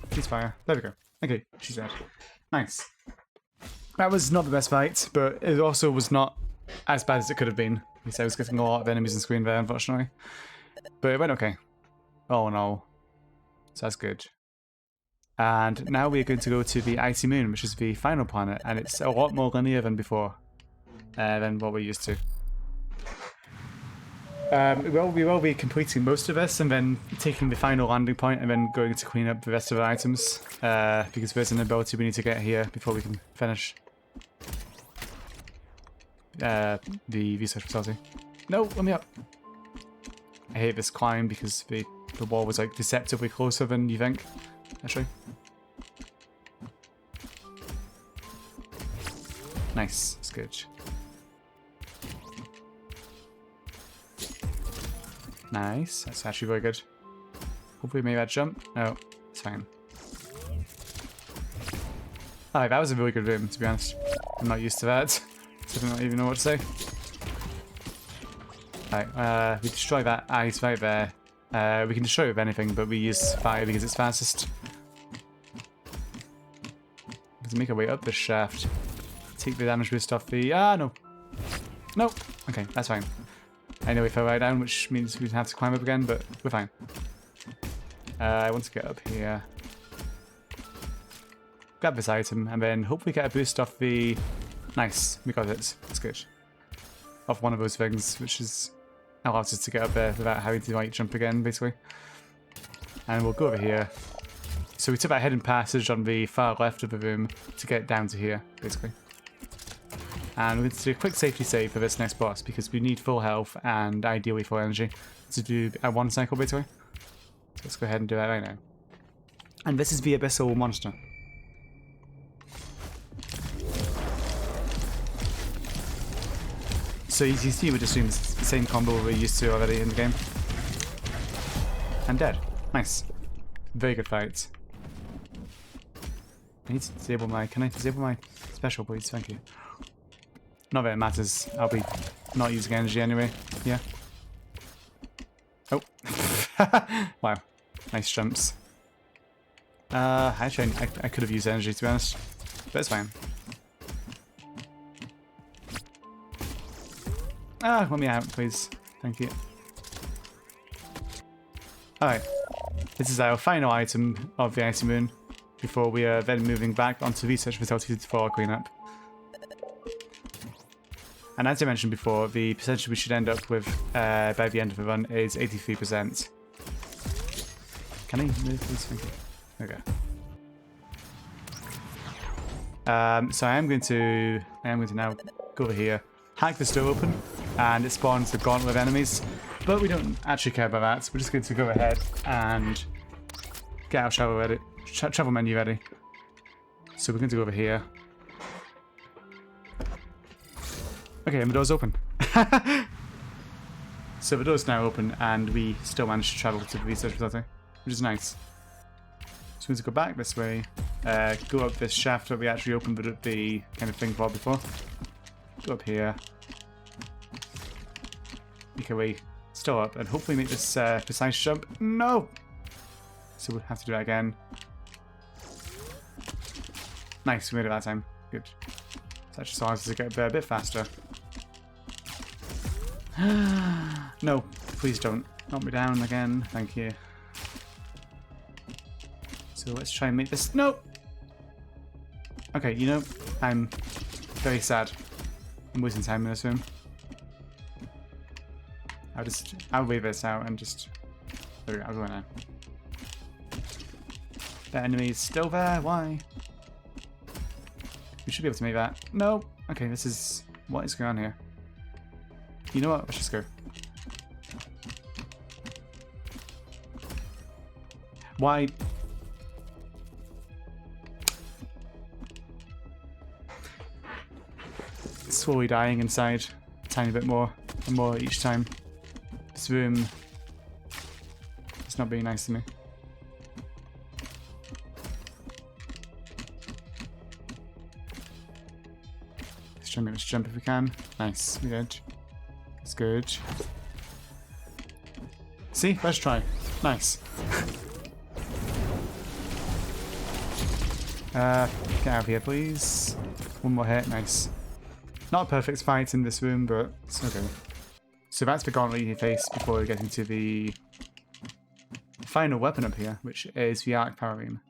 Please fire. There we go. Okay, she's dead. Nice. That was not the best fight, but it also was not as bad as it could have been. Because I was getting a lot of enemies on screen there, unfortunately. But it went okay. Oh no. So that's good. And now we're going to go to the Icy Moon, which is the final planet, and it's a lot more linear than before. Than what we're used to. We will be completing most of this and then taking the final landing point and then going to clean up the rest of our items because there's an ability we need to get here before we can finish the research facility. No, let me up. I hate this climb because the wall was like deceptively closer than you think, actually. Nice, that's good. Nice, that's actually very good. Hopefully we made that jump. No, it's fine. Alright, that was a really good room, to be honest. I'm not used to that, so I don't even know what to say. Right, we destroy that ice right there. We can destroy it with anything, but we use fire because it's fastest. Let's make our way up this shaft. Take the damage boost off the... Ah, no. No. Okay, that's fine. I know we fell right down, which means we'd have to climb up again, but we're fine. I want to get up here. Grab this item, and then hopefully get a boost off the... Nice, we got it. That's good. Off one of those things, which is allows us to get up there without having to like jump again, basically. And we'll go over here. So we took that hidden passage on the far left of the room to get down to here, basically. And we're going to do a quick safety save for this next boss because we need full health and ideally full energy to do a one cycle, basically. So let's go ahead and do that right now. And this is the Abyssal Monster. So as you see, we're just doing the same combo we're used to already in the game. And dead. Nice. Very good fight. I need to disable my... Can I disable my special, please? Thank you. Not that it matters. I'll be not using energy anyway. Yeah. Oh. Wow. Nice jumps. Actually, I could have used energy, to be honest. But it's fine. Ah, let me out, please. Thank you. Alright. This is our final item of the Icy Moon before we are then moving back onto research facilities for our cleanup. And as I mentioned before, the percentage we should end up with by the end of the run is 83%. Can I move this? Thank you. Okay. So I am going to now go over here, hack this door open, and it spawns the gauntlet of enemies. But we don't actually care about that. So we're just going to go ahead and get our travel menu ready. So we're going to go over here. Okay, and the door's open. So the door's now open, and we still managed to travel to the research facility, which is nice. So we're going to go back this way, go up this shaft that we actually opened the kind of thing for before. Go up here. Make our way still up, and hopefully make this precise jump. No! So we'll have to do that again. Nice, we made it that time. Good. So actually allows us to get there a bit faster. No, please don't knock me down again. Thank you. So let's try and make this. No! Okay, you know, I'm very sad. I'm wasting time in this room. I'll leave this out and just... There we go, I'll go now. The enemy is still there, why? We should be able to make that. No! Okay, this is... What is going on here? You know what? Let's just go. Why? Slowly dying inside a tiny bit more and more each time. This room is not being nice to me. Let's try and make this jump if we can. Nice, we did. That's good. See? Let's try. Nice. Get out of here, please. One more hit. Nice. Not a perfect fight in this room, but it's okay. So that's the gauntlet you face before we get into the final weapon up here, which is the arc power beam.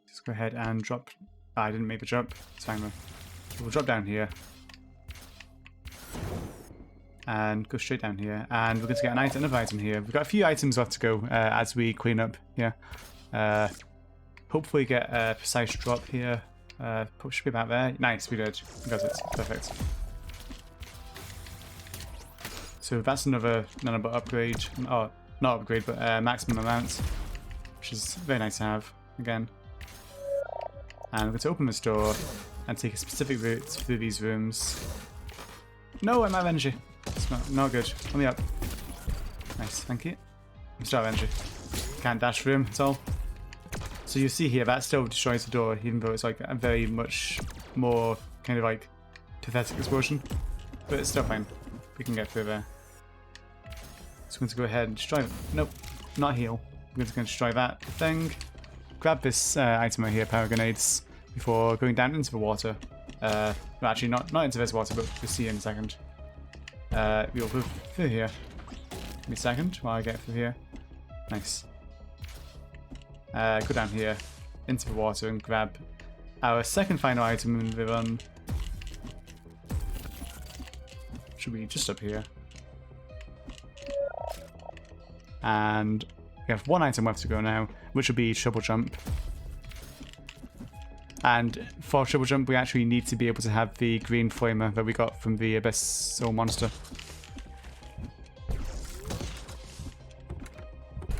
Just go ahead and drop. I didn't make the jump. It's fine though. We'll drop down here. And go straight down here. And we're going to get another item here. We've got a few items left to go as we clean up here. Hopefully get a precise drop here. Should be about there. Nice, we did. We got it. Perfect. So that's another Nanobot upgrade. Oh, not upgrade, but maximum amount. Which is very nice to have, again. And we're going to open this door and take a specific route through these rooms. No, I'm out of energy. It's not good. Let me up. Nice, thank you. I'm still out of energy. Can't dash through him at all. So you see here, that still destroys the door, even though it's like a very much more kind of like pathetic explosion. But it's still fine. We can get through there. So I'm going to go ahead and destroy... Nope, not heal. We're just going to destroy that thing. Grab this item right here, power grenades, before going down into the water. Well, actually, not into this water, but we'll see in a second. We'll go through here. Give me a second while I get through here. Nice. Go down here, into the water, and grab our second final item in the run. Should be just up here. And we have one item left to go now, which will be triple jump. And for triple jump, we actually need to be able to have the green flamer that we got from the Abyssal Monster.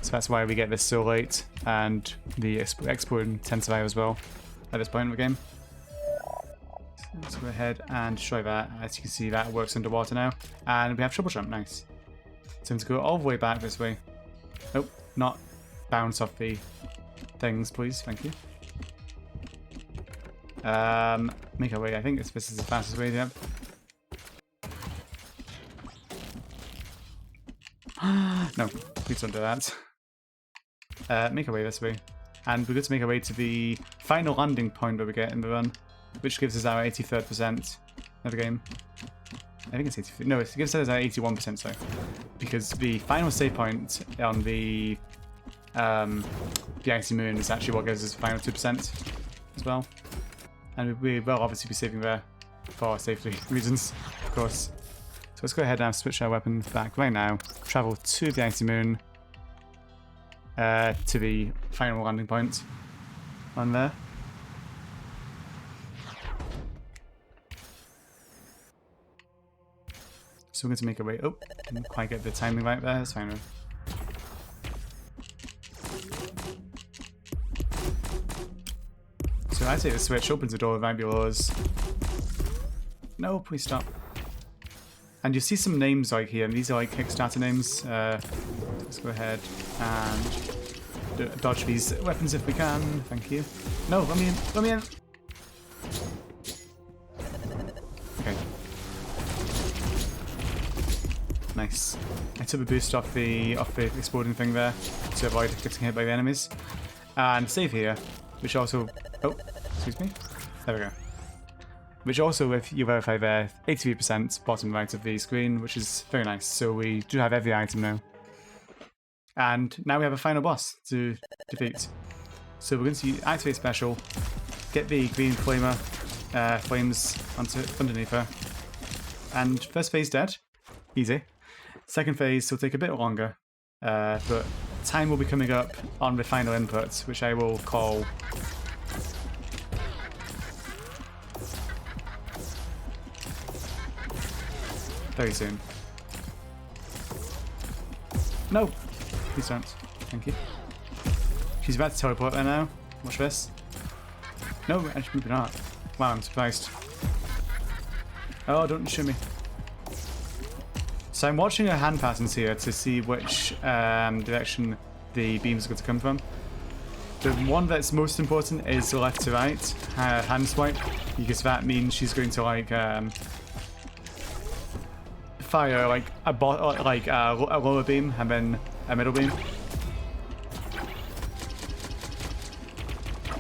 So that's why we get this so late, and the export intensifier as well at this point in the game. So let's go ahead and destroy that. As you can see, that works underwater now. And we have triple jump, nice. So I'm going to go all the way back this way. Nope, not bounce off the things, please, thank you. Make our way, I think this is the fastest way, yep. No, please don't do that. Make our way this way. And we're going to make our way to the final landing point that we get in the run, which gives us our 83rd% of the game. I think it's 83. No, it gives us our 81%, sorry. Because the final save point on the Icy Moon is actually what gives us the final 2% as well. And we will obviously be saving there for safety reasons, of course. So let's go ahead and switch our weapon back right now. Travel to the Icy Moon. To the final landing point on there. So we're going to make our way. Oh, didn't quite get the timing right there. That's fine. So I take the switch, opens the door, right below us. No, please stop. And you see some names right here, and these are like Kickstarter names. Let's go ahead and dodge these weapons if we can. Thank you. No, let me in. Let me in. Okay. Nice. I took the boost off the exploding thing there to avoid getting hit by the enemies. And save here, which also... Oh, excuse me. There we go. Which also, if you verify there, 83% bottom right of the screen, which is very nice. So we do have every item now. And now we have a final boss to defeat. So we're going to activate special, get the green flamer flames underneath her. And first phase dead. Easy. Second phase will take a bit longer. But time will be coming up on the final input, which I will call... very soon. No! Please don't. Thank you. She's about to teleport there now. Watch this. No, actually maybe not. Wow, I'm surprised. Oh, don't shoot me. So I'm watching her hand patterns here to see which direction the beams are going to come from. The one that's most important is left to right, hand swipe, because that means she's going to like fire like a lower beam and then a middle beam.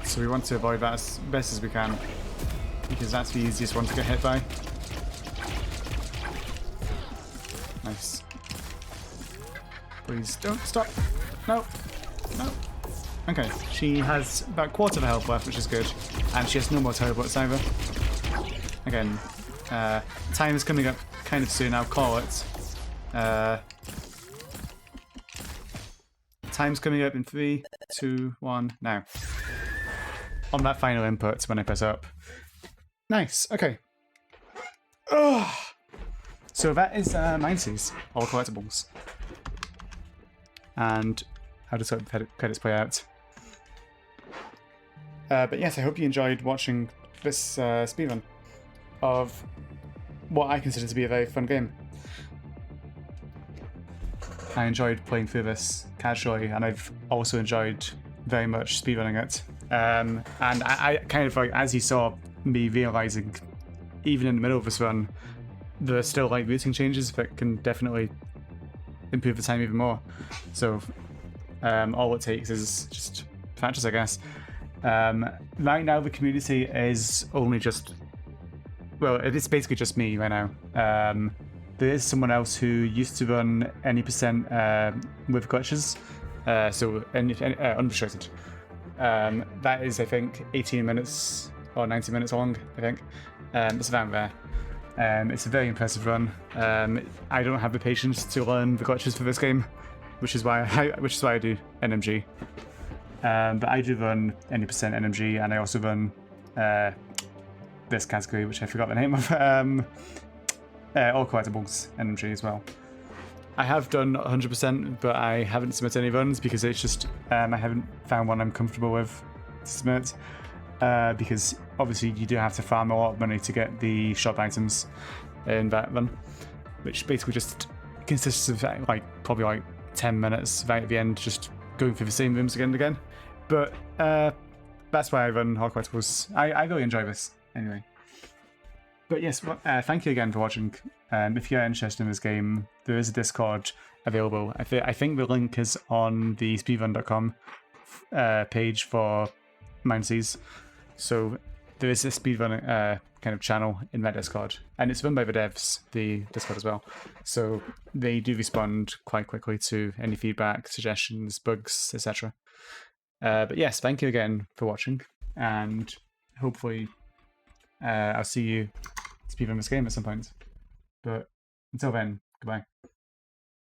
So we want to avoid that as best as we can, because that's the easiest one to get hit by. Nice. Please don't stop. No. No. Okay, she has about a quarter of her health left, which is good, and she has no more teleports either. Again, time is coming up kind of soon, I'll call it. Time's coming up in 3, 2, 1, now. On that final input when I press up. Nice, okay. Ugh. So that is MindSeize, All Collectibles. And how does the credits play out? But yes, I hope you enjoyed watching this speedrun of what I consider to be a very fun game. I enjoyed playing through this casually, and I've also enjoyed very much speedrunning it. And I kind of like, as you saw me realizing, even in the middle of this run, there are still like routing changes that can definitely improve the time even more. So all it takes is just practice, I guess. Right now the community is only just, well, it's basically just me right now. There is someone else who used to run any percent with glitches, so unrestricted. That is, I think, 18 minutes or 90 minutes long, I think. It's around there. It's a very impressive run. I don't have the patience to learn the glitches for this game, which is why I do NMG. But I do run any percent NMG, and I also run this category, which I forgot the name of. All Collectibles NMG as well. I have done 100%, but I haven't submitted any runs because it's just I haven't found one I'm comfortable with to submit. Because obviously you do have to farm a lot of money to get the shop items in that run, which basically just consists of like probably like 10 minutes right at the end, just going through the same rooms again and again. But that's why I run All Collectibles. I really enjoy this anyway. But yes, thank you again for watching. If you're interested in this game, there is a Discord available. I think the link is on the speedrun.com page for MindSeize. So there is a speedrun kind of channel in that Discord, and it's run by the devs, the Discord as well. So they do respond quite quickly to any feedback, suggestions, bugs, etc. But yes, thank you again for watching, and hopefully I'll see you speedrun this game at some point. But until then, goodbye.